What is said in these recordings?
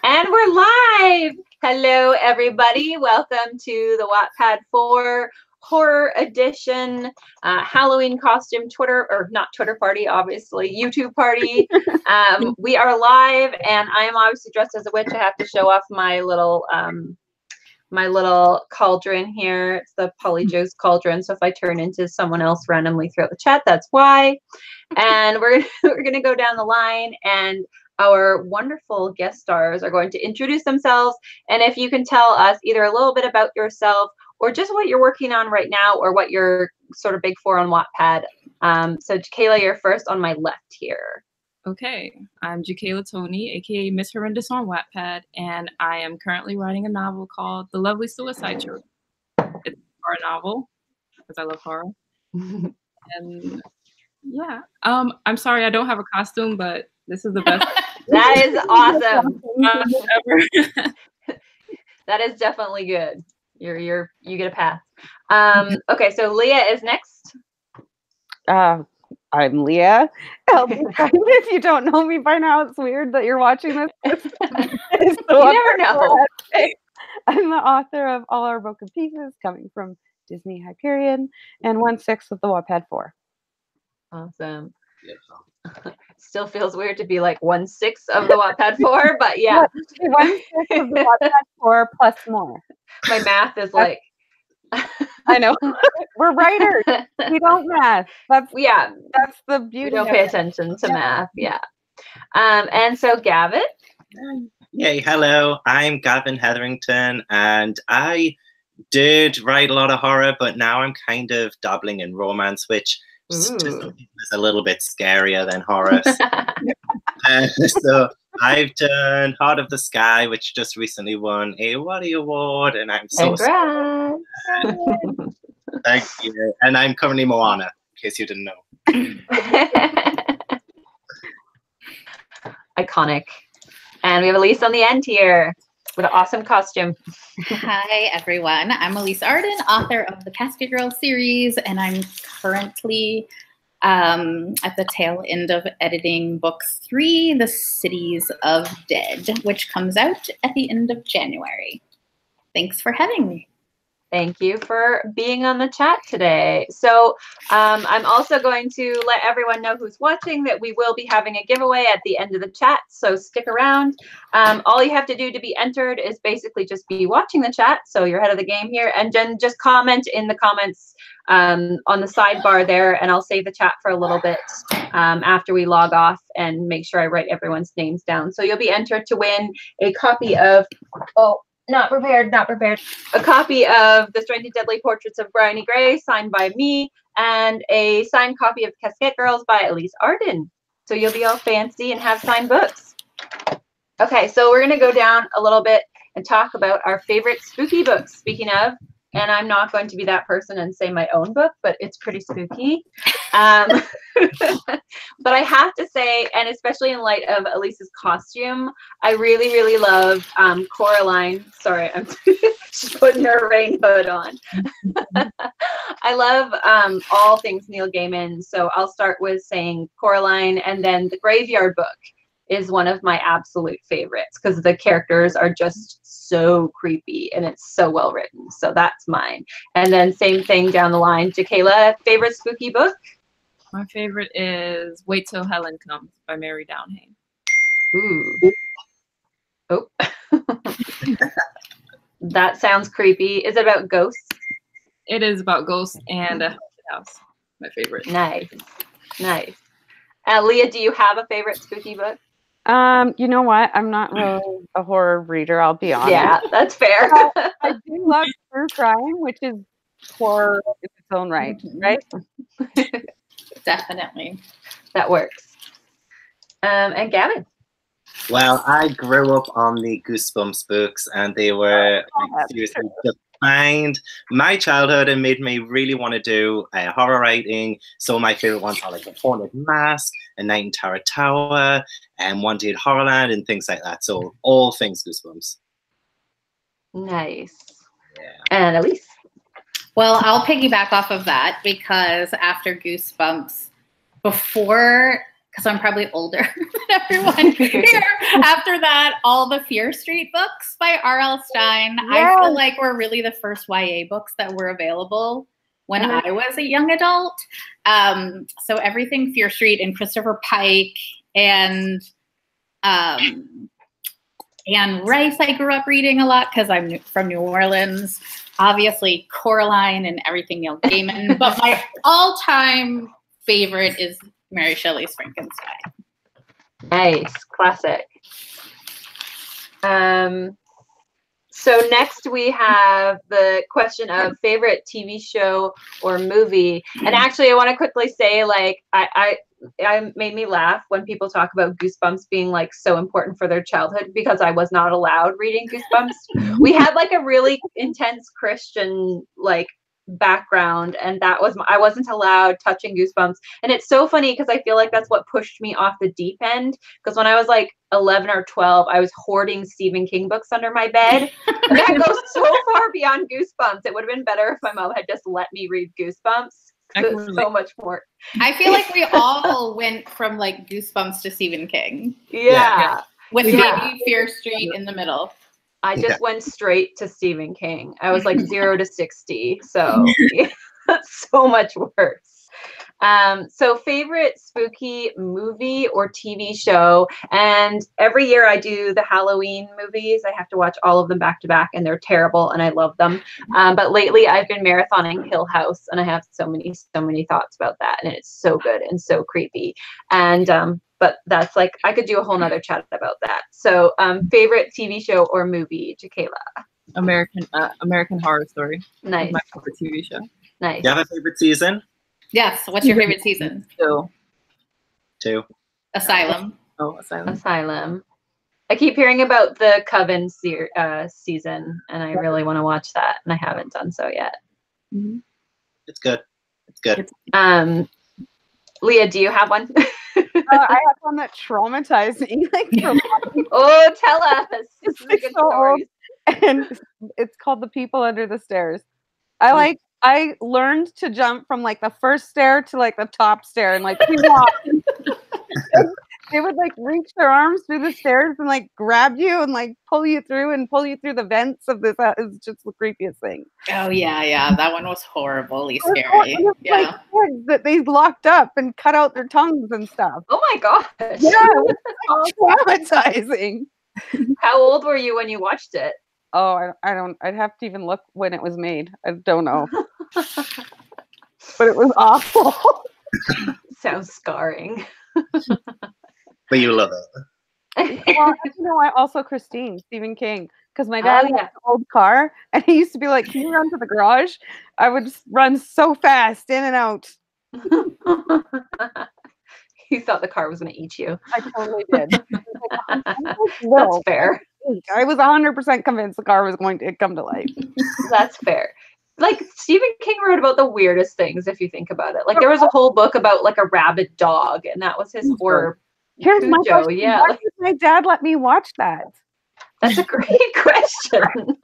And we're live. Hello, everybody. Welcome to the Wattpad4 Horror Edition Halloween costume Twitter, or not Twitter party, obviously, YouTube party. We are live, and I am obviously dressed as a witch. I have to show off my little cauldron here. It's the Polyjoe's cauldron. So if I turn into someone else randomly throughout the chat, that's why. And we're gonna go down the line, and our wonderful guest stars are going to introduce themselves. And if you can tell us either a little bit about yourself or just what you're working on right now or what you're sort of big for on Wattpad. So Jakayla, you're first on my left here. Okay, I'm Jakayla Toney, aka Miss Horrendous on Wattpad, and I am currently writing a novel called The Lovely Suicide Church. It's a horror novel, because I love horror. And yeah, I'm sorry I don't have a costume, but this is the best. That is awesome. Ever. That is definitely good. You get a pass. Okay, so Leah is next. I'm Leah. If you don't know me by now, it's weird that you're watching this. You never know. I'm the author of All Our Broken Pieces, coming from Disney Hyperion, and 1/6 of the Wattpad4. Awesome. Still feels weird to be like 1/6 of the Wattpad4, but yeah. 1/6 of the Wattpad4 plus more. My math is like. I know. We're writers. We don't math. That's the beauty. We don't pay attention to math. Yeah. And so Gavin. Yay, hello. I'm Gavin Heatherington, and I did write a lot of horror, but now I'm kind of dabbling in romance, which is a little bit scarier than horror. So I've done Heart of the Sky, which just recently won a Waddy Award, and I'm so Congrats. Thank you. And I'm currently Moana, in case you didn't know. Iconic. And we have Alys on the end here with an awesome costume. Hi, everyone. I'm Alys Arden, author of the Casket Girl series, and I'm currently at the tail end of editing book 3, The Cities of Dead, which comes out at the end of January. Thanks for having me. Thank you for being on the chat today. So I'm also going to let everyone know who's watching that we will be having a giveaway at the end of the chat, so stick around. All you have to do to be entered is basically just be watching the chat, so you're ahead of the game here, and then just comment in the comments on the sidebar there, and I'll save the chat for a little bit after we log off and make sure I write everyone's names down. So you'll be entered to win a copy of, not prepared. A copy of The Strange and Deadly Portraits of Bryony Gray, signed by me, and a signed copy of Casket Girls by Alys Arden. So you'll be all fancy and have signed books. Okay, so we're going to go down a little bit and talk about our favorite spooky books. Speaking of, and I'm not going to be that person and say my own book, but it's pretty spooky. But I have to say, and especially in light of Alys's costume, I really, really love Coraline. Sorry, she's putting her rain hood on. I love all things Neil Gaiman. So I'll start with saying Coraline, and then The Graveyard Book is one of my absolute favorites because the characters are just so creepy and it's so well written. So that's mine. And then same thing down the line. Jakayla, favorite spooky book? My favorite is Wait Till Helen Comes by Mary Downhain. Ooh. Oh. That sounds creepy. Is it about ghosts? It is about ghosts and a haunted house. My favorite. Nice. Nice. Leah, do you have a favorite spooky book? You know what? I'm not really a horror reader, I'll be honest. Yeah, that's fair. I do love true crime, which is horror in its own right, right? Definitely. That works. And Gavin? Well, I grew up on the Goosebumps books, and they were seriously defined my childhood and made me really want to do horror writing. So my favorite ones are like The Haunted Mask, A Night in Terror Tower, and One Day at Horrorland, and things like that. So all things Goosebumps. Nice. Yeah. And Alys? Well, I'll piggyback off of that because after Goosebumps, before because I'm probably older than everyone here. After that, all the Fear Street books by R.L. Stine. I feel like were really the first YA books that were available when I was a young adult. So everything Fear Street and Christopher Pike and Anne Rice I grew up reading a lot because I'm from New Orleans. Obviously Coraline and everything Neil Gaiman. But my all-time favorite is Mary Shelley's Frankenstein. Nice, classic. So next we have the question of favorite TV show or movie. And actually I want to quickly say, like, I made me laugh when people talk about Goosebumps being like so important for their childhood, because I was not allowed reading Goosebumps. We had like a really intense Christian like background, and that was I wasn't allowed touching Goosebumps. And it's so funny because I feel like that's what pushed me off the deep end, because when I was like 11 or 12 I was hoarding Stephen King books under my bed. And that goes so far beyond Goosebumps. It would have been better if my mom had just let me read Goosebumps. It's so much more. I feel like we all went from like Goosebumps to Stephen King. Yeah. With maybe Fear Street in the middle. I just went straight to Stephen King. I was like 0 to 60. So that's so much worse. So favorite spooky movie or TV show. And every year I do the Halloween movies. I have to watch all of them back to back, and they're terrible and I love them. But lately I've been marathoning Hill House, and I have so many thoughts about that. And it's so good and so creepy. And but that's like, I could do a whole nother chat about that. So favorite TV show or movie, Jakayla? American Horror Story. Nice. My favorite TV show. Nice. Do you have a favorite season? Yes. What's your favorite season? Two. Asylum. Oh, Asylum. Asylum. I keep hearing about the Coven season, and I really want to watch that, and I haven't done so yet. Mm-hmm. It's good. It's good. Leah, do you have one? I have one that traumatized me. Like, oh, tell us. It's like so old, and it's called The People Under the Stairs. I learned to jump from like the first stair to like the top stair, and like they would like reach their arms through the stairs and like grab you and like pull you through the vents of this. It's just the creepiest thing. Oh yeah, that one was horribly scary. Yeah, like kids that they locked up and cut out their tongues and stuff. Oh my gosh! Yeah, it was so traumatizing. How old were you when you watched it? Oh, I don't. I'd have to even look when it was made. I don't know. But it was awful. Sounds scarring. But you love it. Well, you know, I also Christine, Stephen King, because my dad had an old car, and he used to be like, "Can you run to the garage?" I would just run so fast in and out. You thought the car was going to eat you. I totally did. That's fair. I was 100% convinced the car was going to come to life. That's fair. Like, Stephen King wrote about the weirdest things, if you think about it. Like, there was a whole book about like a rabid dog, and that was his horror. Here's my question. Yeah. Why did my dad let me watch that? That's a great question.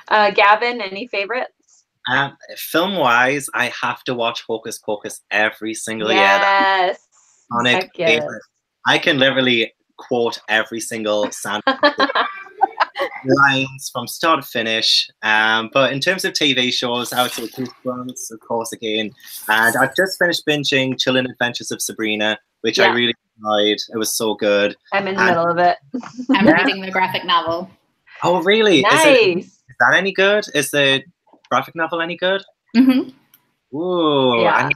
Gavin, any favorites? Film-wise, I have to watch Hocus Pocus every single year. Yes. Iconic favorite. I can literally quote every single lines from start to finish. But in terms of TV shows, I would say Goosebumps, of course, again. And I've just finished binging Chilling Adventures of Sabrina, which I really enjoyed. It was so good. I'm in the middle of it. I'm reading the graphic novel. Oh, really? Nice. Is that any good? Is the graphic novel any good? Mm-hmm. Ooh. Yeah.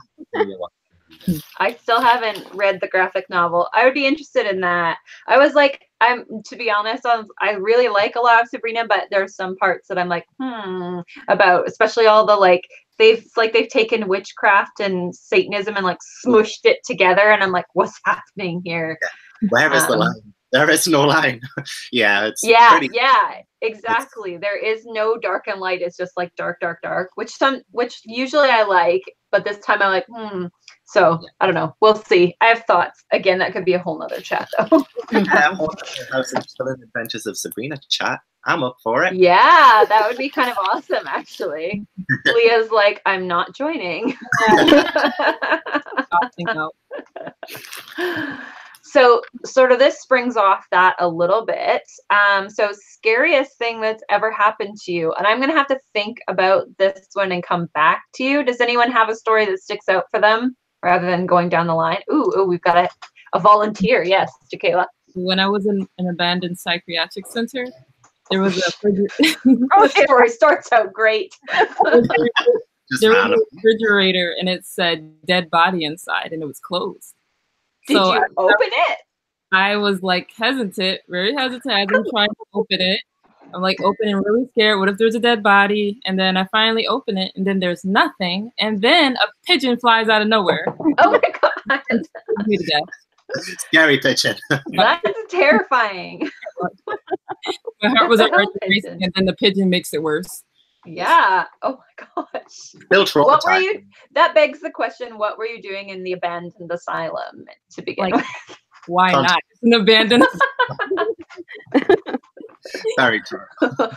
I still haven't read the graphic novel. I would be interested in that. I was like, to be honest, I really like a lot of Sabrina, but there's some parts that I'm like, about, especially all the like, they've taken witchcraft and Satanism and like smushed it together, and I'm like, what's happening here? Where is the line? There is no line. Yeah, it's exactly. There is no dark and light. It's just like dark, dark, dark, which usually I like, but this time I'm like, So I don't know. We'll see. I have thoughts. Again, that could be a whole nother chat though. House of Chilling Adventures of Sabrina chat. I'm up for it. Yeah, that would be kind of awesome, actually. Leah's like, I'm not joining. So sort of this springs off that a little bit. So scariest thing that's ever happened to you. And I'm going to have to think about this one and come back to you. Does anyone have a story that sticks out for them rather than going down the line? Ooh, we've got a volunteer. Yes, Jakayla. When I was in an abandoned psychiatric center, there was a story starts out great. There was a refrigerator and it said dead body inside and it was closed. Did you open it? I was like hesitant, very hesitant. I've been trying to open it. I'm like opening, really scared. What if there's a dead body? And then I finally open it and then there's nothing. And then a pigeon flies out of nowhere. Oh my God. Me to death. Scary pigeon. That's terrifying. My heart was already racing, and then the pigeon makes it worse. Yeah. Oh my gosh. Still traumatized. What were you? That begs the question: what were you doing in the abandoned asylum to begin with? Why not? It's an abandoned. Very true.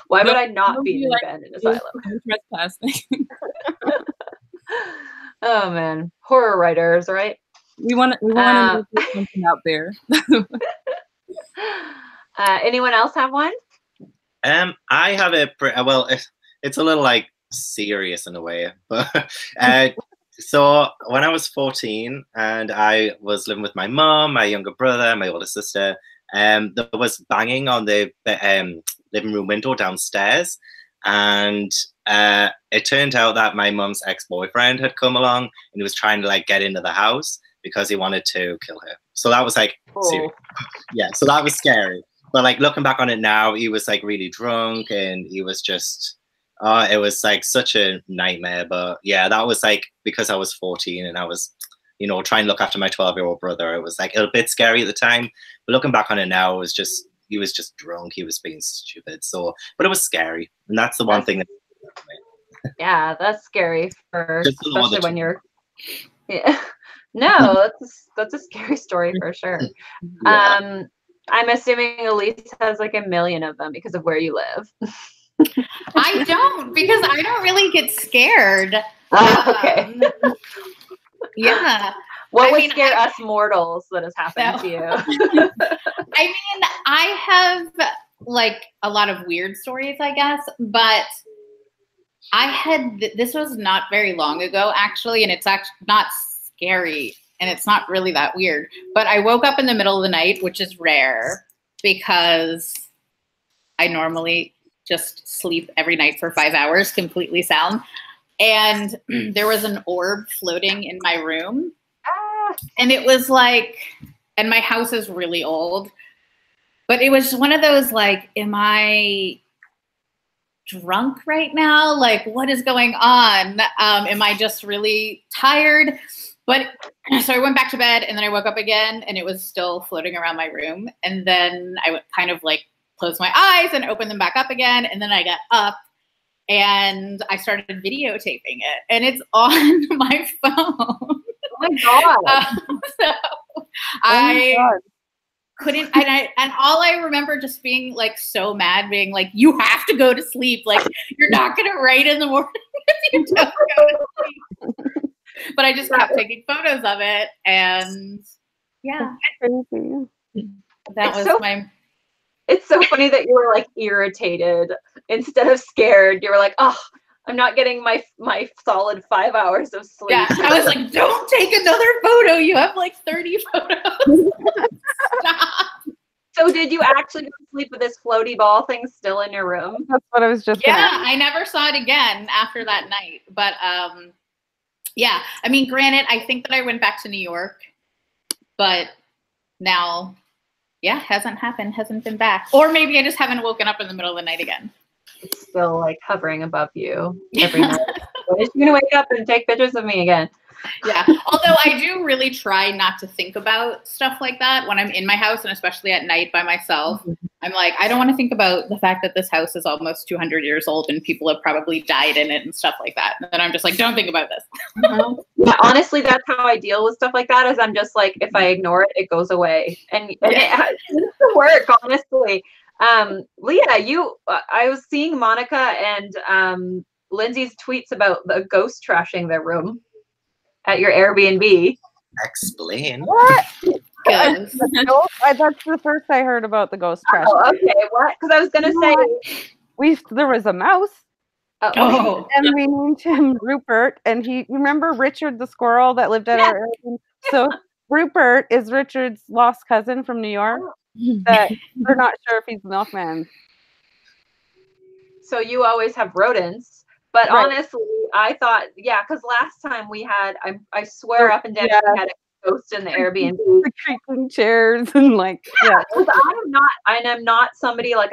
Why would I not be in an abandoned asylum? Trespassing. Oh man, horror writers, right? We want to do something out there. Anyone else have one? I have well, it's a little like serious in a way, but so when I was 14 and I was living with my mom, my younger brother, my older sister, there was banging on the living room window downstairs, and it turned out that my mom's ex-boyfriend had come along and he was trying to like get into the house because he wanted to kill her. So that was like, serious. Yeah, so that was scary. But like looking back on it now, he was like really drunk and he was just, it was like such a nightmare. But yeah, that was like because I was 14 and I was, you know, trying to look after my 12-year-old brother. It was like a bit scary at the time. But looking back on it now, it was just, he was just drunk. He was being stupid. So, but it was scary. And that's the one thing that. Yeah, that's scary for, especially when you're, yeah. No, that's a scary story for sure. Yeah. I'm assuming Alys has like a million of them because of where you live. I don't, because I don't really get scared. Okay. Yeah. What would scare us mortals that has happened to you? I mean, I have like a lot of weird stories, I guess, but I had, this was not very long ago actually, and it's actually not scary and it's not really that weird, but I woke up in the middle of the night, which is rare because I normally just sleep every night for 5 hours completely sound, and there was an orb floating in my room, and it was like, and my house is really old, but it was one of those like, am I drunk right now? Like, what is going on? Am I just really tired? But so I went back to bed and then I woke up again and it was still floating around my room. And then I kind of like closed my eyes and opened them back up again. And then I got up and I started videotaping it, and it's on my phone. Oh my God. I couldn't, and all I remember just being like so mad, being like, you have to go to sleep. Like, you're not going to write in the morning if you don't go to sleep. But I just kept taking photos of it, and yeah, that was my. It's so funny that you were like irritated instead of scared. You were like, oh, I'm not getting my solid 5 hours of sleep. Yeah, I was like, don't take another photo. You have like 30 photos. Stop. So did you actually go to sleep with this floaty ball thing still in your room? That's what I was just. Yeah, I never saw it again after that night. But yeah, I mean, granted, I think that I went back to New York, but now, yeah, hasn't happened, hasn't been back. Or maybe I just haven't woken up in the middle of the night again. It's still like hovering above you every night. When is she gonna wake up and take pictures of me again? Yeah, although I do really try not to think about stuff like that when I'm in my house, and especially at night by myself. I'm like, I don't want to think about the fact that this house is almost 200 years old and people have probably died in it and stuff like that. And then I'm just like, don't think about this. Yeah, honestly, that's how I deal with stuff like that. Is I'm just like, if I ignore it, it goes away, and it seems to work, honestly. Leah, I was seeing Monica and Lindsay's tweets about the ghost trashing their room at your Airbnb. Explain. What? Ghost. That's the first I heard about the ghost trash. Oh, okay. What? Because I was gonna say there was a mouse. Oh. And we named him Rupert. And remember Richard the squirrel that lived at our Airbnb? So Rupert is Richard's lost cousin from New York. That we're not sure if he's the milkman. So you always have rodents. But Right. honestly, I thought, because last time we had, I swear up and down, we had a ghost in the Airbnb. The creaking chairs and I'm not somebody like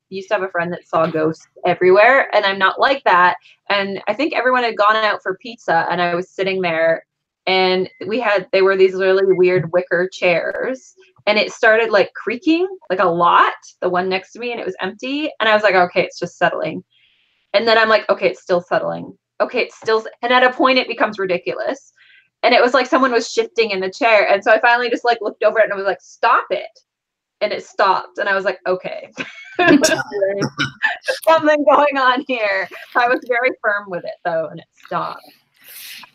used to have a friend that saw ghosts everywhere, and I'm not like that. And I think everyone had gone out for pizza, and I was sitting there, and they were these really weird wicker chairs, and it started like creaking like a lot, the one next to me, and it was empty, and I was like, okay, it's just settling. And then I'm like, okay, it's still settling. Okay, it's still, and at a point it becomes ridiculous. And it was like someone was shifting in the chair. And so I finally just like looked over it and I was like, stop it. And it stopped. And I was like, okay. Something going on here. I was very firm with it though, and it stopped.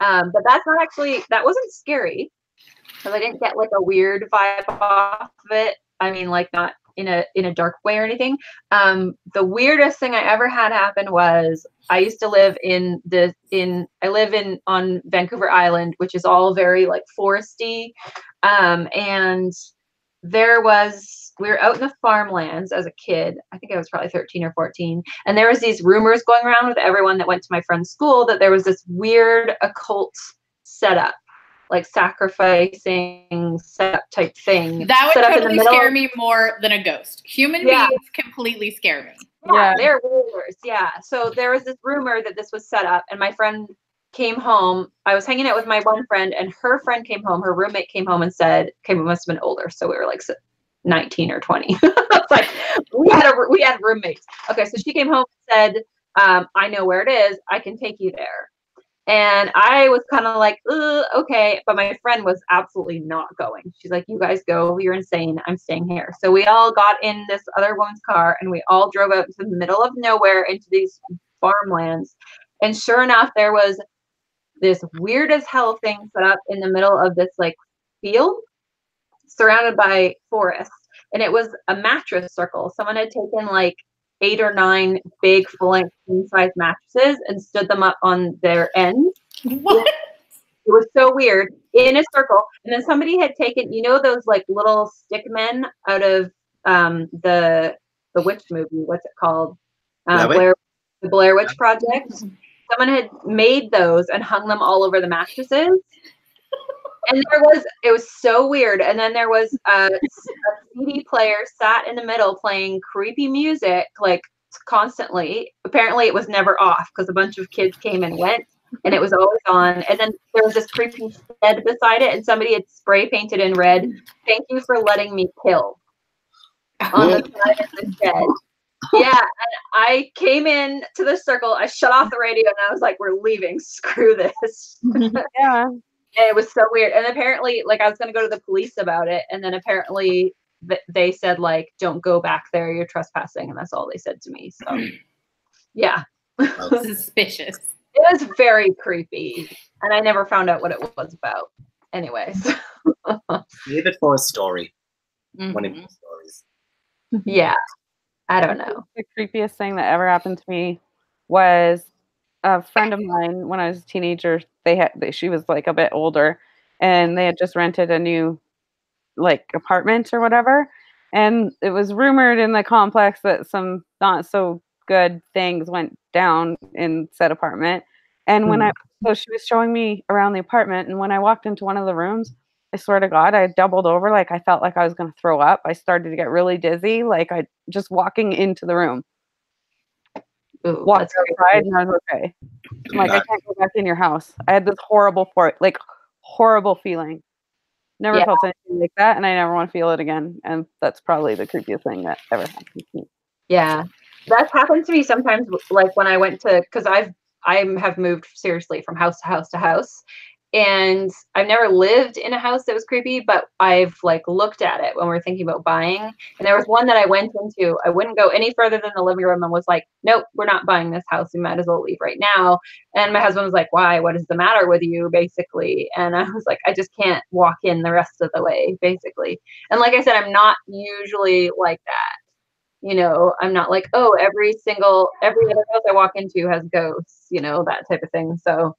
But that wasn't scary, because I didn't get like a weird vibe off of it. I mean, like not in a dark way or anything. The weirdest thing I ever had happen was I used to live on Vancouver Island, which is all very like foresty. And we were out in the farmlands as a kid. I think I was probably 13 or 14. And there was these rumors going around with everyone that went to my friend's school that there was this weird occult setup, like sacrificing setup type thing. That would totally scare me more than a ghost. Human beings completely scare me. Yeah, they're rulers. Yeah. So there was this rumor that this was set up, and my friend came home. I was hanging out with my one friend, and her friend came home. Her roommate came home and said, we must have been older. So we were like 19 or 20. It's like we had roommates. Okay. So she came home and said, I know where it is. I can take you there. And I was kind of like, okay. But my friend was absolutely not going. She's like, you guys go. You're insane. I'm staying here. So we all got in this other woman's car, and we all drove out to the middle of nowhere into these farmlands. And sure enough, there was this weird as hell thing set up in the middle of this like field surrounded by forest. And it was a mattress circle. Someone had taken like 8 or 9 big full-length king-size mattresses and stood them up on their ends. What? It was so weird, in a circle. And then somebody had taken, those like little stick men out of the witch movie. What's it called? The Blair Witch Project. Someone had made those and hung them all over the mattresses. And it was so weird. And then there was a CD player sat in the middle playing creepy music, like constantly. Apparently it was never off, because a bunch of kids came and went, and it was always on. And then there was this creepy shed beside it, and somebody had spray painted in red, "Thank you for letting me kill," on the side of the shed. Yeah, and I came in to the circle, I shut off the radio, and I was like, we're leaving, screw this. Yeah. And it was so weird. And apparently, like, I was going to go to the police about it. And then apparently they said, like, don't go back there. You're trespassing. And that's all they said to me. So, yeah. Suspicious. It was very creepy. And I never found out what it was about. Anyways. Leave it for a story. Mm-hmm. One of your stories. Yeah. I don't know. The creepiest thing that ever happened to me was a friend of mine when I was a teenager. She was like a bit older, and they had just rented a new like apartment or whatever. And it was rumored in the complex that some not so good things went down in said apartment. And so she was showing me around the apartment, and when I walked into one of the rooms, I swear to God, I doubled over. Like I felt like I was going to throw up. I started to get really dizzy. Like I just walking into the room. Walked outside and I was okay. I'm like, I can't go back in your house. I had this horrible feeling. Never felt anything like that, and I never want to feel it again. And that's probably the creepiest thing that ever happened to me. Yeah, that's happened to me sometimes. Like when I went to, because I have moved seriously from house to house to house, and I've never lived in a house that was creepy, but I've like looked at it when we're thinking about buying. And there was one that I went into. I wouldn't go any further than the living room and was like, nope, we're not buying this house. We might as well leave right now. And my husband was like, why? What is the matter with you, basically? And I was like, I just can't walk in the rest of the way, basically. And like I said, I'm not usually like that. You know, I'm not like, oh, every other house I walk into has ghosts, you know, that type of thing. So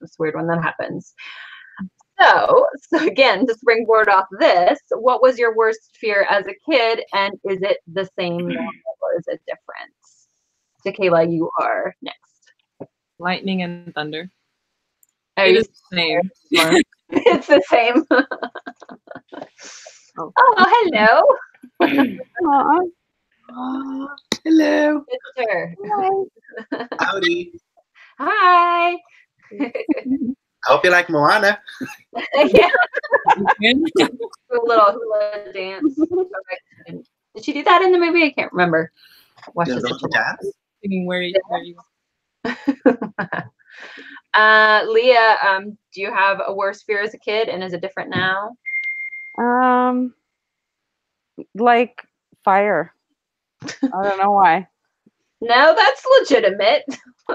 it's weird when that happens. So again, to springboard off this, what was your worst fear as a kid, and is it the same now, or is it different? Jakayla, you are next. Lightning and thunder. It is the same. It's the same. Oh, hello. Oh, hello. Visitor. Howdy. Hi. I hope you like Moana. Yeah. A little hula dance. Did she do that in the movie? I can't remember. Watch this. Where you Leah, do you have a worse fear as a kid, and is it different now? Like fire. I don't know why. No, that's legitimate.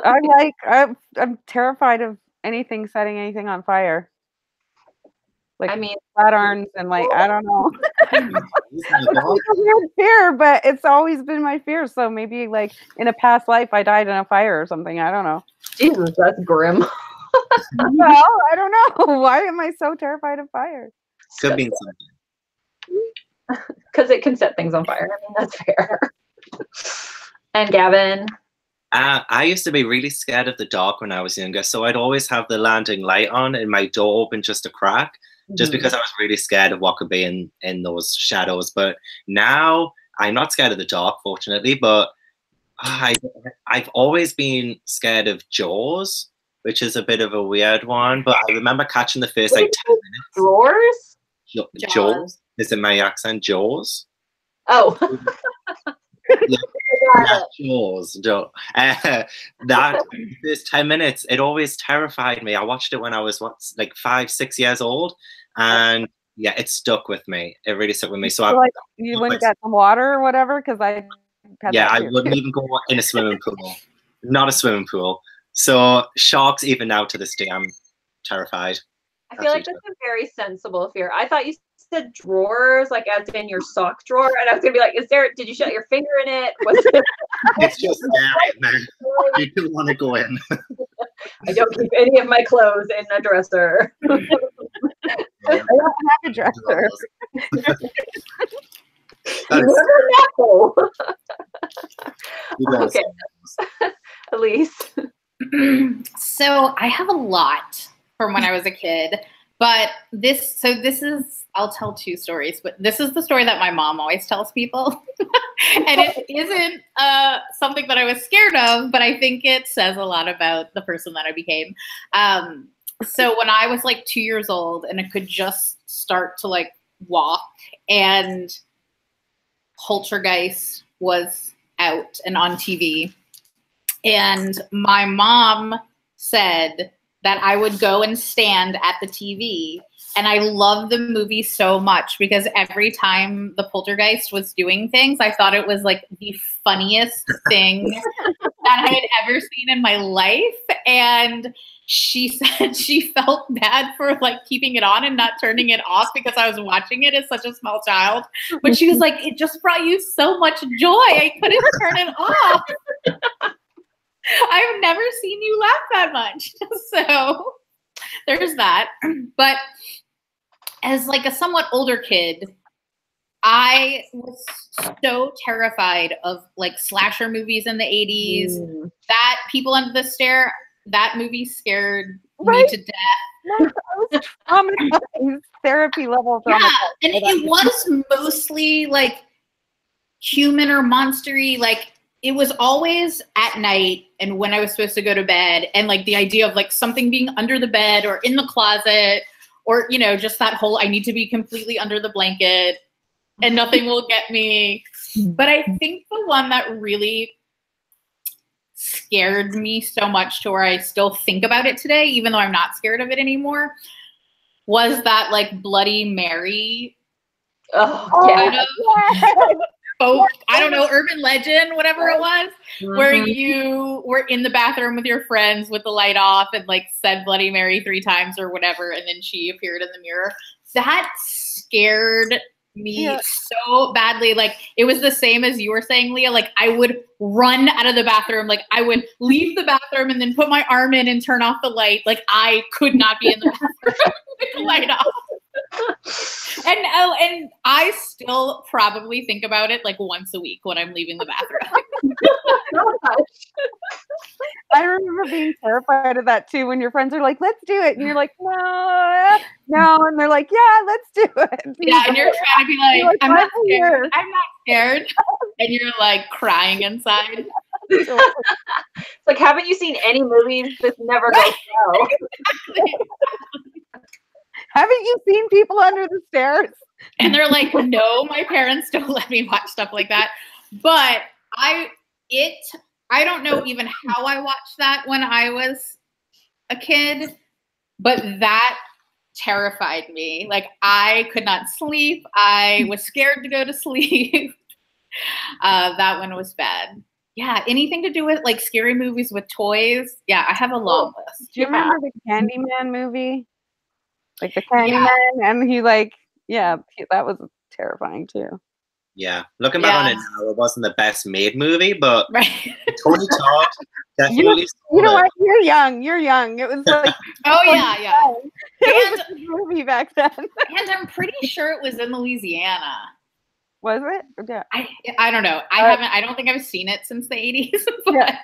I'm terrified of anything setting anything on fire. Like, I mean, flat irons and like, I don't know. It's a weird fear, but it's always been my fear. So maybe like in a past life, I died in a fire or something. I don't know. Jesus, that's grim. Well, I don't know. Why am I so terrified of fire? Could be something. Because it can set things on fire. I mean, that's fair. And Gavin? I used to be really scared of the dark when I was younger, so I'd always have the landing light on and my door open just a crack, just because I was really scared of what could be in those shadows. But now I'm not scared of the dark, fortunately, but I've always been scared of Jaws, which is a bit of a weird one, but I remember catching the first like 10 minutes. Drawers? Jaws? Is it my accent? Jaws? Oh. Yeah, Jaws. That first 10 minutes, it always terrified me. I watched it when I was like 5, 6 years old, and yeah, it stuck with me. It really stuck with me. So like you wouldn't get some water or whatever, because I wouldn't even go in a swimming pool. Not a swimming pool. So sharks, even now to this day, I'm terrified. I feel like that's a very sensible fear. I thought you said drawers, like as in your sock drawer, and I was gonna be like, did you shut your finger in it? It's just scary, man. You do want to go in. I don't keep any of my clothes in a dresser. I don't have a dresser. Okay. Elise. So I have a lot from when I was a kid, but this is, I'll tell 2 stories, but this is the story that my mom always tells people. And it isn't something that I was scared of, but I think it says a lot about the person that I became. So when I was like 2 years old and I could just start to like walk, and Poltergeist was out and on TV, and my mom said that I would go and stand at the TV. And I loved the movie so much because every time the Poltergeist was doing things, I thought it was like the funniest thing that I had ever seen in my life. And she said she felt bad for like keeping it on and not turning it off because I was watching it as such a small child. But she was like, it just brought you so much joy. I couldn't turn it off. I've never seen you laugh that much. So there's that. But as like a somewhat older kid, I was so terrified of like slasher movies in the 80s. That People Under the Stair, that movie scared me to death. I was traumatized, therapy level traumatized. Yeah, and it was mostly like human or monstery, like it was always at night and when I was supposed to go to bed, and like the idea of like something being under the bed or in the closet or, you know, just that whole, I need to be completely under the blanket and nothing will get me. But I think the one that really scared me so much to where I still think about it today, even though I'm not scared of it anymore, was that like Bloody Mary. Oh, yeah. I don't know, urban legend, whatever it was, where you were in the bathroom with your friends with the light off and like said Bloody Mary 3 times or whatever, and then she appeared in the mirror. That scared me so badly. Like, it was the same as you were saying, Leah. Like, I would run out of the bathroom. Like, I would leave the bathroom and then put my arm in and turn off the light. Like, I could not be in the bathroom with the light off. And I still probably think about it like once a week when I'm leaving the bathroom. I remember being terrified of that too, when your friends are like, let's do it. And you're like, no. And they're like, yeah, let's do it. Yeah, and you're trying to be like, I'm not scared. I'm not scared. And you're like crying inside. It's like, haven't you seen any movies? This never goes well. Haven't you seen people under the stairs? And they're like, no, my parents don't let me watch stuff like that. But I don't know even how I watched that when I was a kid, but that terrified me. Like, I could not sleep. I was scared to go to sleep. That one was bad. Yeah, anything to do with like scary movies with toys. Yeah, I have a long list. Do you remember the Candyman movie? Like the Candyman, and he like, that was terrifying too. Yeah, looking back on it now, it wasn't the best made movie, but Toney Todd definitely. You know what? You're young. It was like it was a movie back then. And I'm pretty sure it was in Louisiana. Was it? Yeah. I don't know. I don't think I've seen it since the 80s. But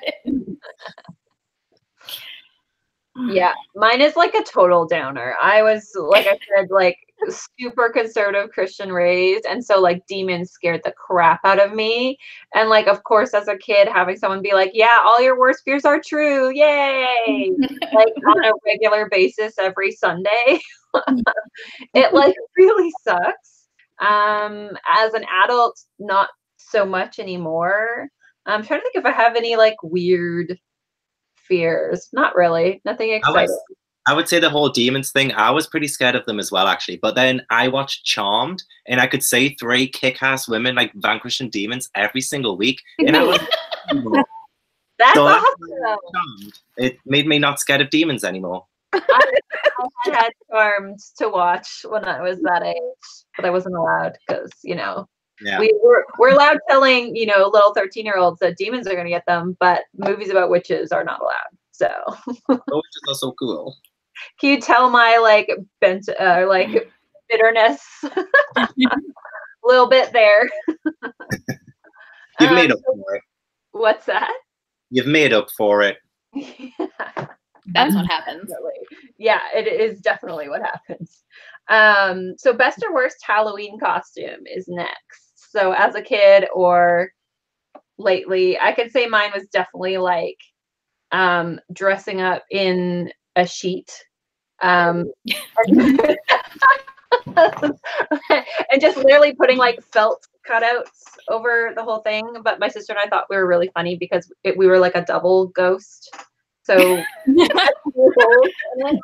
yeah, mine is like a total downer. I was, like I said, like super conservative Christian raised, and so like demons scared the crap out of me. And like, of course, as a kid, having someone be like, yeah, all your worst fears are true, yay, like on a regular basis every Sunday. It like really sucks. As an adult, not so much anymore. I'm trying to think if I have any like weird fears. Not really. Nothing exciting. I would say the whole demons thing, I was pretty scared of them as well, actually. But then I watched Charmed, and I could say 3 kick-ass women like vanquishing demons every single week. And I was That's awesome. It made me not scared of demons anymore. I had Charmed to watch when I was that age, but I wasn't allowed because, you know, we're allowed telling, you know, little 13-year-olds that demons are going to get them, but movies about witches are not allowed. So witches are so cool. Can you tell my like like bitterness a little bit there? You've made up for it. What's that? You've made up for it. That's what happens. Definitely. Yeah, it is definitely what happens. So best or worst Halloween costume is next. So as a kid or lately, I could say mine was definitely like dressing up in a sheet. And just literally putting like felt cutouts over the whole thing. But my sister and I thought we were really funny because we were like a double ghost. So, so that was kind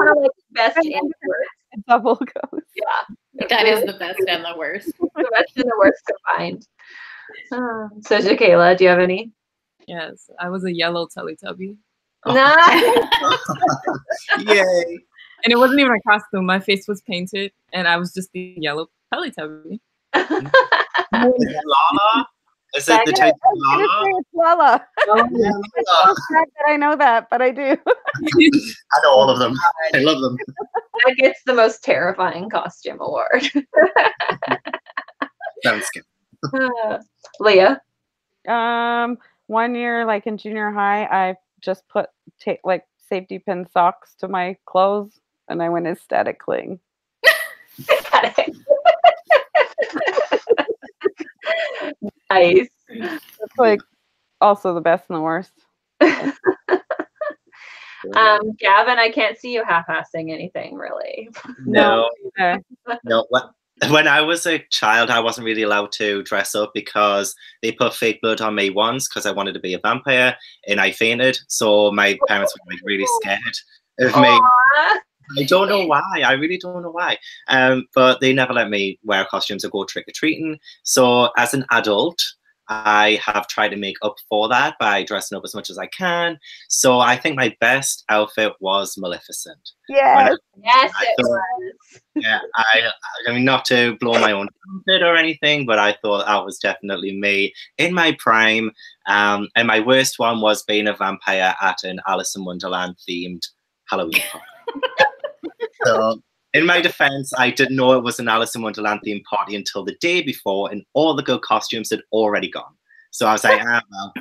of like best and worst. Double ghost. Yeah, that is the best and the worst. The best and the worst combined. So Jakayla, do you have any? Yes, I was a yellow Teletubby. Nice. Yay! And it wasn't even a costume. My face was painted, and I was just the yellow Teletubby. Lala? Is it the type of Lala? It's Lala. I know that, but I do. I know all of them. I love them. That gets the most terrifying costume award. Sounds good. Leah? 1 year, like in junior high, I just put like safety pin socks to my clothes, and I went aesthetic cling. Nice. It's like also the best and the worst. Gavin, I can't see you half-assing anything really. No. No. When I was a child, I wasn't really allowed to dress up because they put fake blood on me once because I wanted to be a vampire and I fainted. So my parents were like really scared of me. I don't know why. I really don't know why. But they never let me wear costumes or go trick-or-treating. So as an adult, I have tried to make up for that by dressing up as much as I can. So I think my best outfit was Maleficent. Yes. Yes, it was. Yeah, I mean, not to blow my own trumpet or anything, but I thought that was definitely me in my prime. And my worst one was being a vampire at an Alice in Wonderland themed Halloween party. So, in my defense, I didn't know it was an Alice in Wonderland themed party until the day before, and all the good costumes had already gone. So I was like, well,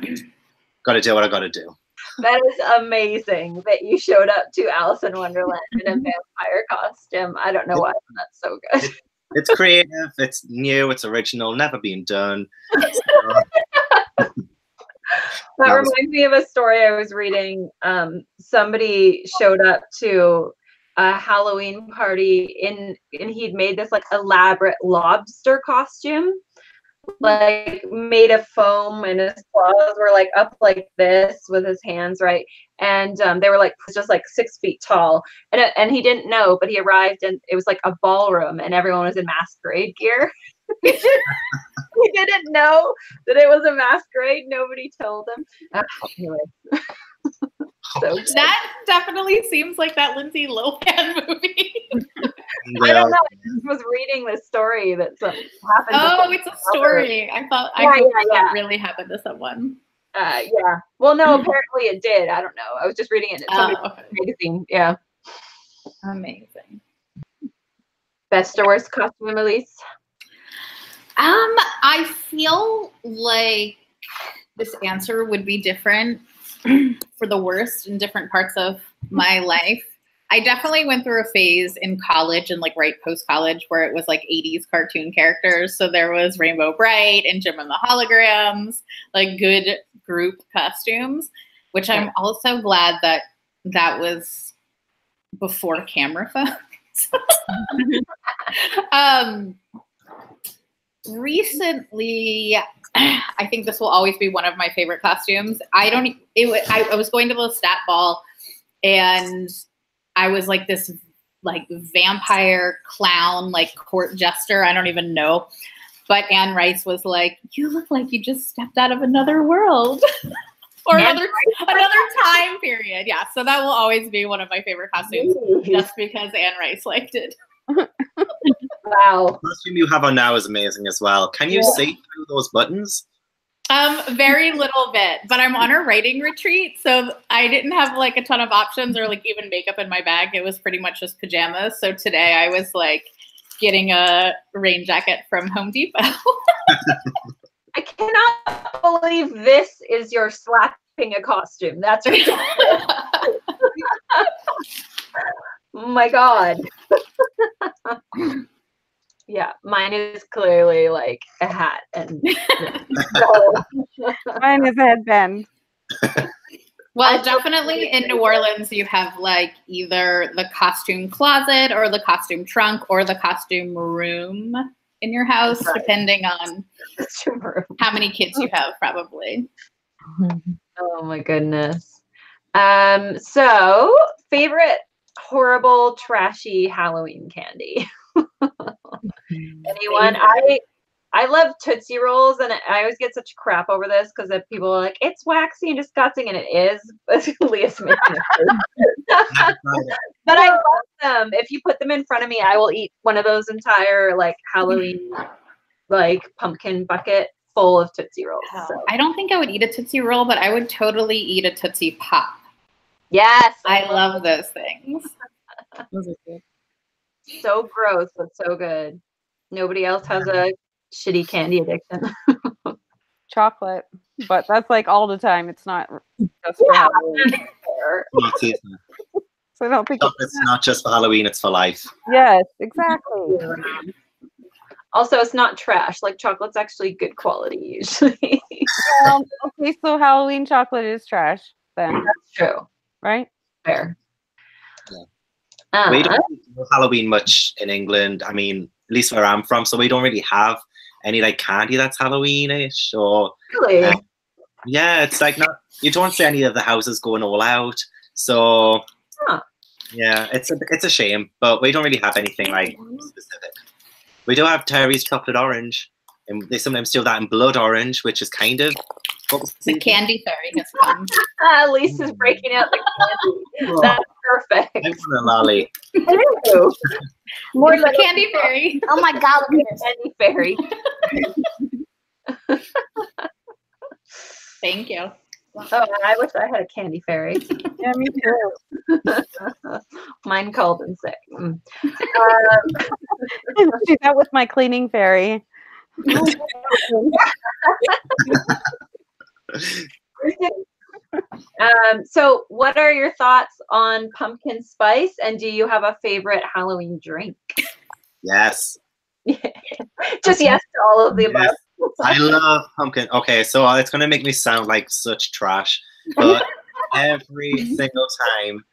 gotta do what I gotta do. That is amazing that you showed up to Alice in Wonderland in a vampire costume. I don't know why, but that's so good. It's creative, it's new, it's original, never been done. That reminds me of a story I was reading. Somebody showed up to a Halloween party and he'd made this like elaborate lobster costume, like made of foam, and his claws were like up like this with his hands, right? And they were like just like 6 feet tall, and he didn't know, but he arrived and it was like a ballroom and everyone was in masquerade gear. He didn't know that it was a masquerade. Nobody told him. Anyway. So that definitely seems like that Lindsay Lohan movie. I don't know. I just was reading this story that happened. Oh, it's a story. I thought that really happened to someone. Yeah. Well, no, apparently it did. I don't know. I was just reading it in somebody's magazine. Yeah. Amazing. Best or worst costume, Elise? I feel like this answer would be different for the worst in different parts of my life. I definitely went through a phase in college and like right post-college where it was like 80s cartoon characters. So there was Rainbow Bright and Jim and the Holograms, like good group costumes, which I'm also glad that that was before camera phones. Recently, I think this will always be one of my favorite costumes. I was going to the stat ball and I was like this like vampire clown, like court jester. I don't even know. But Anne Rice was like, you look like you just stepped out of another world or another time period. Yeah. So that will always be one of my favorite costumes just because Anne Rice liked it. Wow. The costume you have on now is amazing as well. Can you see through those buttons? Very little bit, but I'm on a writing retreat, so I didn't have like a ton of options or like even makeup in my bag. It was pretty much just pajamas. So today I was like getting a rain jacket from Home Depot. I cannot believe this is your slapping a costume. That's ridiculous. Oh my God. Yeah, mine is clearly like a hat and mine is a headband. Well, definitely in New Orleans, you have like either the costume closet or the costume trunk or the costume room in your house, depending on how many kids you have, probably. Oh my goodness. So favorite horrible, trashy Halloween candy. Anyone? I love Tootsie Rolls, and I always get such crap over this because people are like, it's waxy and disgusting, and it is. But but I love them. If you put them in front of me, I will eat one of those entire like Halloween like pumpkin bucket full of Tootsie Rolls. So. I don't think I would eat a Tootsie Roll, but I would totally eat a Tootsie Pop. Yes, I love those things. Those are good. So gross, but so good. Nobody else has a shitty candy addiction. Chocolate, but that's like all the time. It's not just for Halloween. So I don't think it's not just for Halloween, it's for life. Yes, exactly. Also, it's not trash. Like chocolate's actually good quality usually. Okay, so Halloween chocolate is trash then. That's true. Right? Fair. Yeah. We don't do Halloween much in England. I mean, at least where I'm from, so we don't really have any like candy that's Halloween-ish or. Really? Yeah, it's like not. You don't see any of the houses going all out. So. Huh. Yeah, it's a shame, but we don't really have anything like specific. We do have Terry's chocolate orange, and they sometimes do that in blood orange, which is kind of the candy fairy has come. Lisa's breaking out the candy. That's perfect. I want a lolly. Ew. More the candy fairy. Oh my God, look at this. Candy fairy. Thank you. Oh, I wish I had a candy fairy. Yeah, me too. Mine called in sick. Do that with my cleaning fairy. So what are your thoughts on pumpkin spice, and do you have a favorite Halloween drink? Yes. Just yes to all of the above. Yes. I love pumpkin. Okay, so it's going to make me sound like such trash, but every single time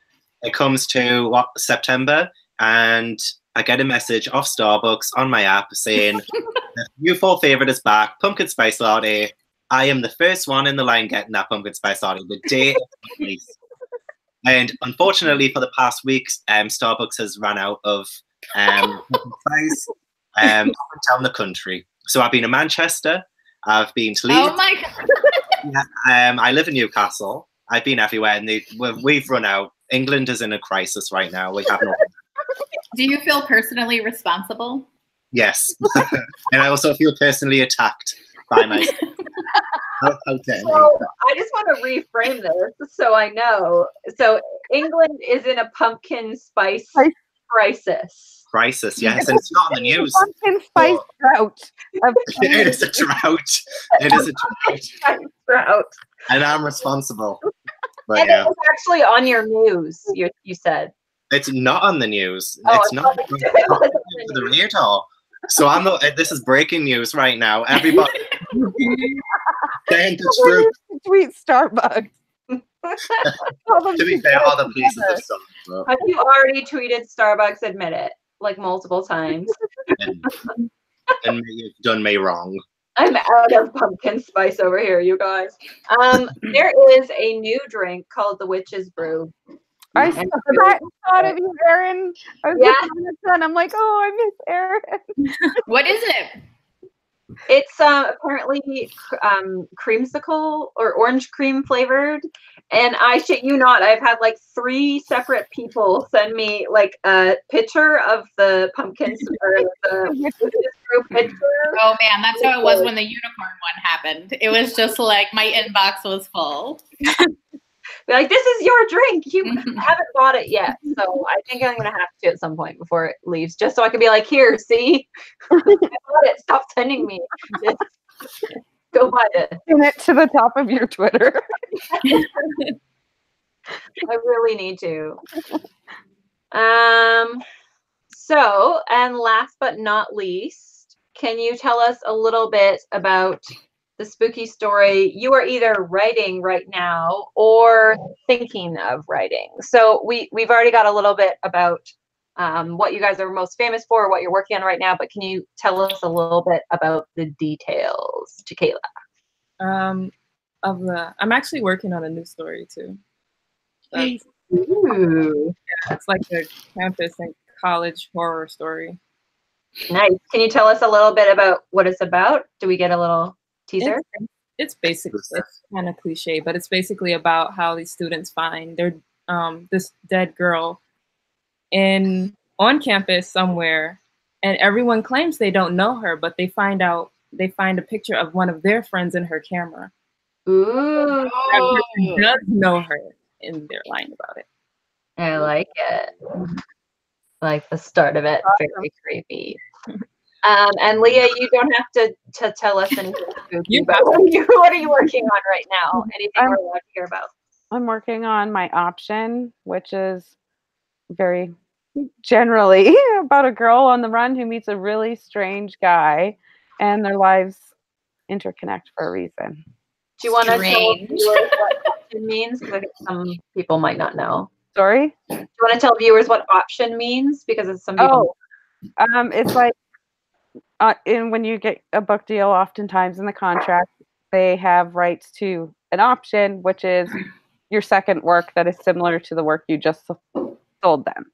it comes to September and I get a message off Starbucks on my app saying, your fall favorite is back, pumpkin spice latte. I am the first one in the line getting that pumpkin spice latte the day it's released. And unfortunately for the past weeks, Starbucks has run out of pumpkin spice up and down the country. So I've been in Manchester, I've been to Leeds. Oh my God. I live in Newcastle. I've been everywhere, and we've run out. England is in a crisis right now. We have no. Do you feel personally responsible? Yes, and I also feel personally attacked by myself. How dare So I just want to reframe this so I know. So England is in a pumpkin spice crisis. Crisis, yes, and it's not on the news. Pumpkin spice drought. It is a drought. It is a drought. And I'm responsible. But And yeah, it was actually on your news, you said. it's not on the news. Oh, It's not on the radar. So I'm not. This is breaking news right now. Everybody, saying the truth. Tweet Starbucks. To be fair, other places have some. So. Have you already tweeted Starbucks? Admit it, like multiple times. And you've done me wrong. I'm out of pumpkin spice over here, you guys. There is a new drink called the Witch's Brew. I thought of you, Erin. I was looking at the sun. I'm like, oh, I miss Erin. What is it? It's apparently creamsicle or orange cream flavored. And I shit you not, I've had like 3 separate people send me like a picture of the pumpkin or the Witch's Brew picture. Oh man, that's how it was when the unicorn one happened. It was just like my inbox was full. Be like, this is your drink. You haven't bought it yet. So I think I'm going to have to at some point before it leaves, just so I can be like, here, see? I bought it. Stop sending me this. Go buy it. Pin it to the top of your Twitter. I really need to. So, and last but not least, can you tell us a little bit about the spooky story you are either writing right now or thinking of writing? So we've already got a little bit about what you guys are most famous for, what you're working on right now, but can you tell us a little bit about the details, Jakayla? I'm actually working on a new story too. Ooh. Yeah, it's like a campus and college horror story. Nice. Can you tell us a little bit about what it's about? Do we get a little teaser? It's basically, it's kind of cliche, but it's basically about how these students find their this dead girl on campus somewhere, and everyone claims they don't know her, but they find a picture of one of their friends in her camera. Ooh. That person does know her, and they're lying about it. I like it. Like the start of it. Very creepy. And Leah, you don't have to tell us anything spooky about what are you working on right now? Anything we're allowed to hear about? I'm working on my option, which is very generally about a girl on the run who meets a really strange guy, and their lives interconnect for a reason. Do you want to tell us what option means? Because some people might not know. Sorry? Do you want to tell viewers what option means? Because it's some people. It's like when you get a book deal, oftentimes in the contract, they have rights to an option, which is your second work that is similar to the work you just sold them.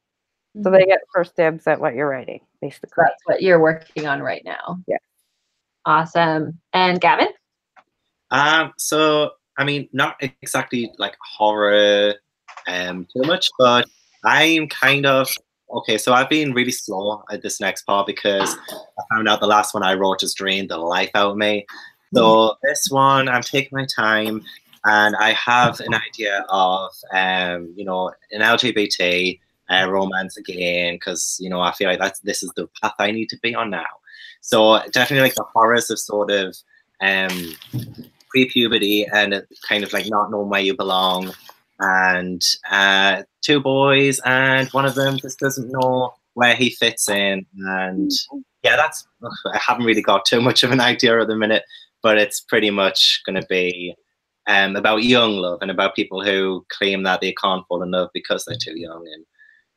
So they get first dibs at what you're writing, basically. That's what you're working on right now. Yeah. Awesome. And Gavin? So I mean, not exactly like horror too much, but I'm kind of okay. So I've been really slow at this next part because I found out the last one I wrote just drained the life out of me. So this one, I'm taking my time, and I have an idea of you know, an LGBT romance again, because you know, I feel like this is the path I need to be on now. So definitely like the horrors of sort of pre-puberty and kind of like not knowing where you belong, and two boys, and one of them just doesn't know where he fits in, and yeah, that's, I haven't really got too much of an idea at the minute, but it's pretty much going to be about young love and about people who claim that they can't fall in love because they're too young and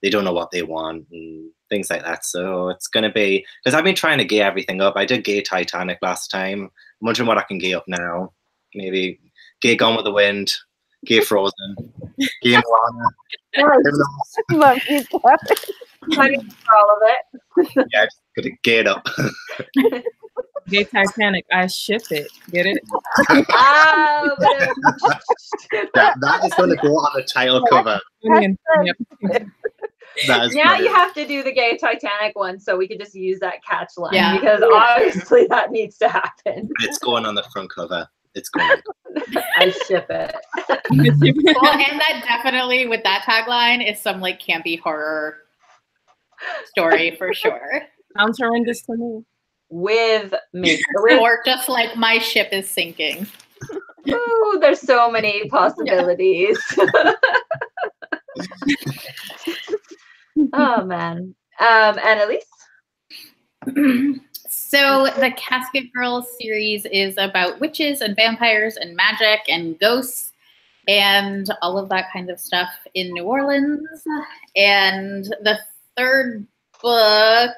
they don't know what they want and things like that. So it's going to be, because I've been trying to gay everything up. I did gay Titanic last time. I'm wondering what I can gay up now. Maybe gay Gone with the Wind, gay Frozen, gay Moana. Love you, Gavin. Fighting for all of it. Yeah, just gonna gay it up. Gay Titanic, I ship it. Get it? Oh, that is going to go on the title cover. That is now funny. you have to do the gay Titanic one so we could just use that catch line, Yeah. because obviously that needs to happen. It's going on the front cover. It's going. I ship it. Well, and that definitely, with that tagline, is some like campy horror story for sure. Sounds horrendous to me. With me. Or just like my ship is sinking. Ooh, there's so many possibilities. Oh man. And Elise? So the Casket Girls series is about witches and vampires and magic and ghosts and all of that kind of stuff in New Orleans. And the third book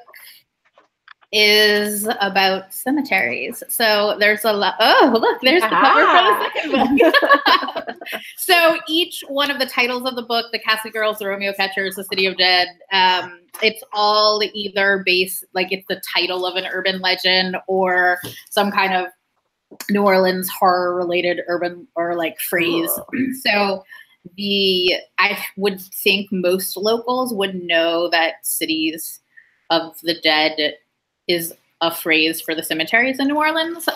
is about cemeteries. So there's a lot. Oh, look, there's the cover for the second book. So each one of the titles of the book, the Casket Girls, the Romeo Catchers, the City of Dead, it's all either based, like it's the title of an urban legend or some kind of New Orleans horror related urban or like phrase. So I would think most locals would know that Cities of the Dead is a phrase for the cemeteries in New Orleans.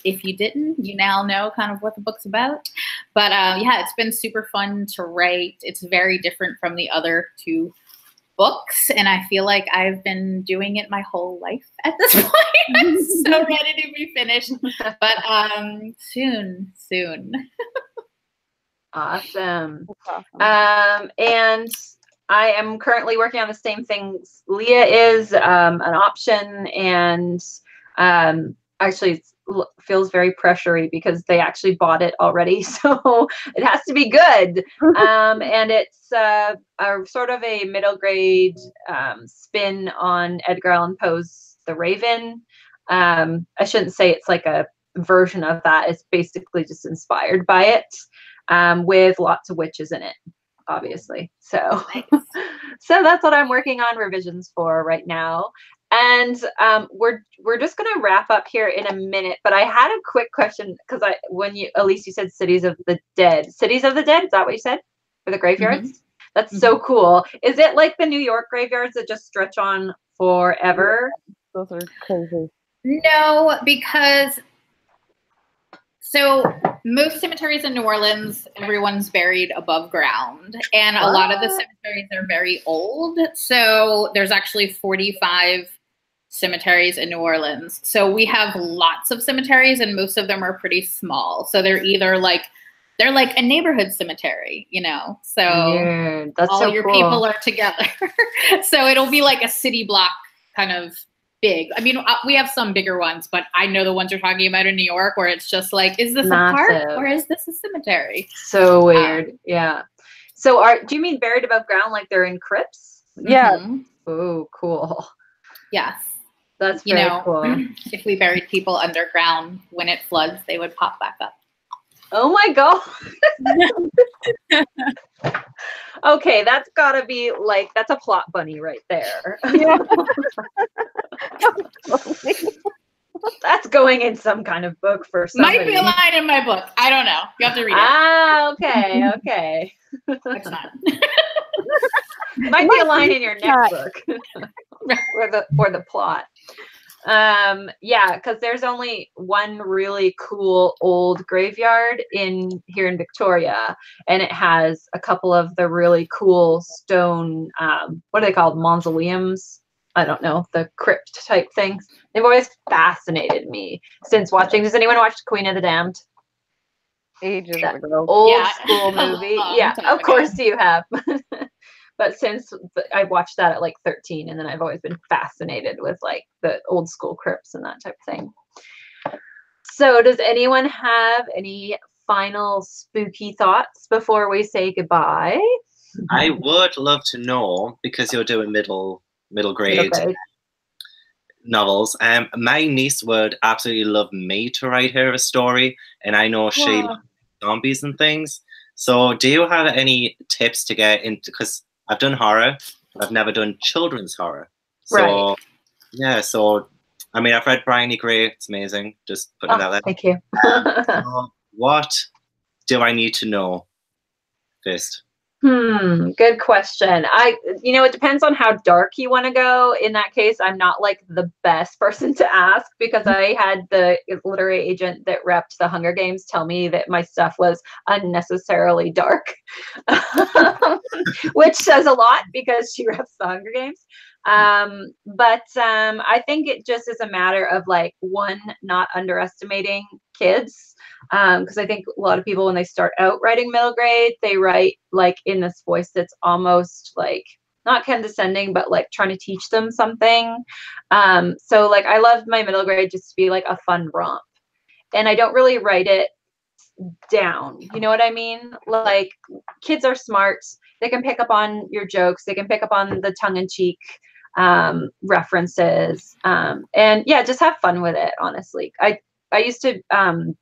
If you didn't, you now know kind of what the book's about. But yeah, it's been super fun to write. It's very different from the other two books, and I feel like I've been doing it my whole life at this point. I'm so ready to be finished. But soon. Awesome. Awesome. And I am currently working on the same things Leah is, an option, and actually it feels very pressury because they actually bought it already, so it has to be good. And it's a sort of a middle grade spin on Edgar Allan Poe's The Raven. I shouldn't say it's like a version of that. It's basically just inspired by it, with lots of witches in it, obviously. So so that's what I'm working on revisions for right now. And we're just gonna wrap up here in a minute, but I had a quick question, because Elise, you said Cities of the Dead. Cities of the Dead, is that what you said? For the graveyards? Mm-hmm. That's so cool. Is it like the New York graveyards that just stretch on forever? Those are crazy. No, because so most cemeteries in New Orleans, everyone's buried above ground, and a lot of the cemeteries are very old. So there's actually 45 cemeteries in New Orleans. So we have lots of cemeteries, and most of them are pretty small. So they're either like, they're like a neighborhood cemetery, you know? So that's all so your cool. people are together. So it'll be like a city block kind of big. I mean, we have some bigger ones, but I know the ones you're talking about in New York, where it's just like, is this a park or is this a cemetery? So weird. Yeah. So do you mean buried above ground like they're in crypts? Yeah. Oh, cool. Yes. That's very cool. If we buried people underground, when it floods, they would pop back up. Oh my god. Okay, that's gotta be like, that's a plot bunny right there. Yeah. That's going in some kind of book for somebody. Might be a line in my book. I don't know. You have to read it. Ah, okay, okay. It's not. Might be a line in your next book. or the plot. Yeah, because there's only one really cool old graveyard here in Victoria, and it has a couple of the really cool stone, what are they called, mausoleums? I don't know, the crypt type things. They've always fascinated me since watching. Does anyone watch Queen of the Damned? Ages That ago. old school movie. Yeah, of course you have. But since I watched that at like 13, and then I've always been fascinated with like the old school crypts and that type of thing. So does anyone have any final spooky thoughts before we say goodbye? I would love to know, because you're doing middle grade novels. My niece would absolutely love me to write her a story, and I know she loves zombies and things. So do you have any tips to get into, because I've done horror, but I've never done children's horror. So yeah, so I mean, I've read Bryony Gray, it's amazing, just putting that there. Thank you. So what do I need to know first? Good question. It depends on how dark you want to go. In that case, I'm not like the best person to ask, because I had the literary agent that repped the Hunger Games tell me that my stuff was unnecessarily dark, which says a lot because she reps the Hunger Games. But I think it just is a matter of like, one, not underestimating kids. Because I think a lot of people, when they start out writing middle grade, they write like in this voice that's almost like not condescending, but like trying to teach them something. So like, I love my middle grade just to be like a fun romp, and I don't really write it down. You know what I mean? Like, kids are smart. They can pick up on your jokes. They can pick up on the tongue-in-cheek references. And yeah, just have fun with it, honestly. I used to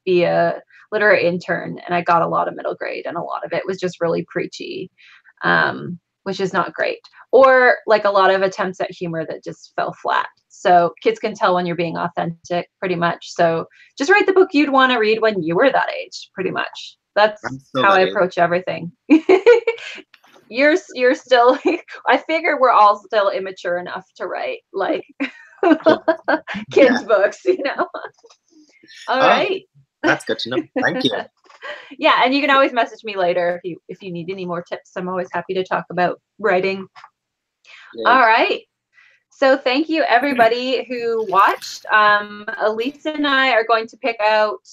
be a literary intern, and I got a lot of middle grade, and a lot of it was just really preachy, which is not great. Or like a lot of attempts at humor that just fell flat. So kids can tell when you're being authentic, pretty much. So just write the book you'd want to read when you were that age, pretty much. That's how I approach everything. You're still, I figure we're all still immature enough to write like kids' books, you know. All right. That's good to know. Thank you. Yeah, and you can always message me later if you need any more tips. I'm always happy to talk about writing. Yeah. All right. So thank you, everybody who watched. Alys and I are going to pick out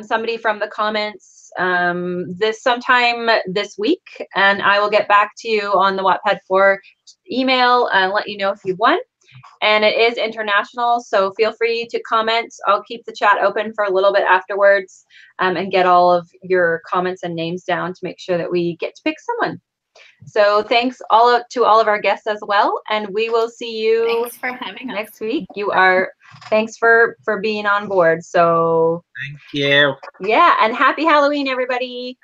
somebody from the comments sometime this week, and I will get back to you on the Wattpad4 email and let you know if you won. And it is international, so feel free to comment. I'll keep the chat open for a little bit afterwards, and get all of your comments and names down to make sure that we get to pick someone. So thanks to all of our guests as well, and we will see you Thanks for having us next week. Thanks for being on board. So thank you. Yeah, and happy Halloween, everybody.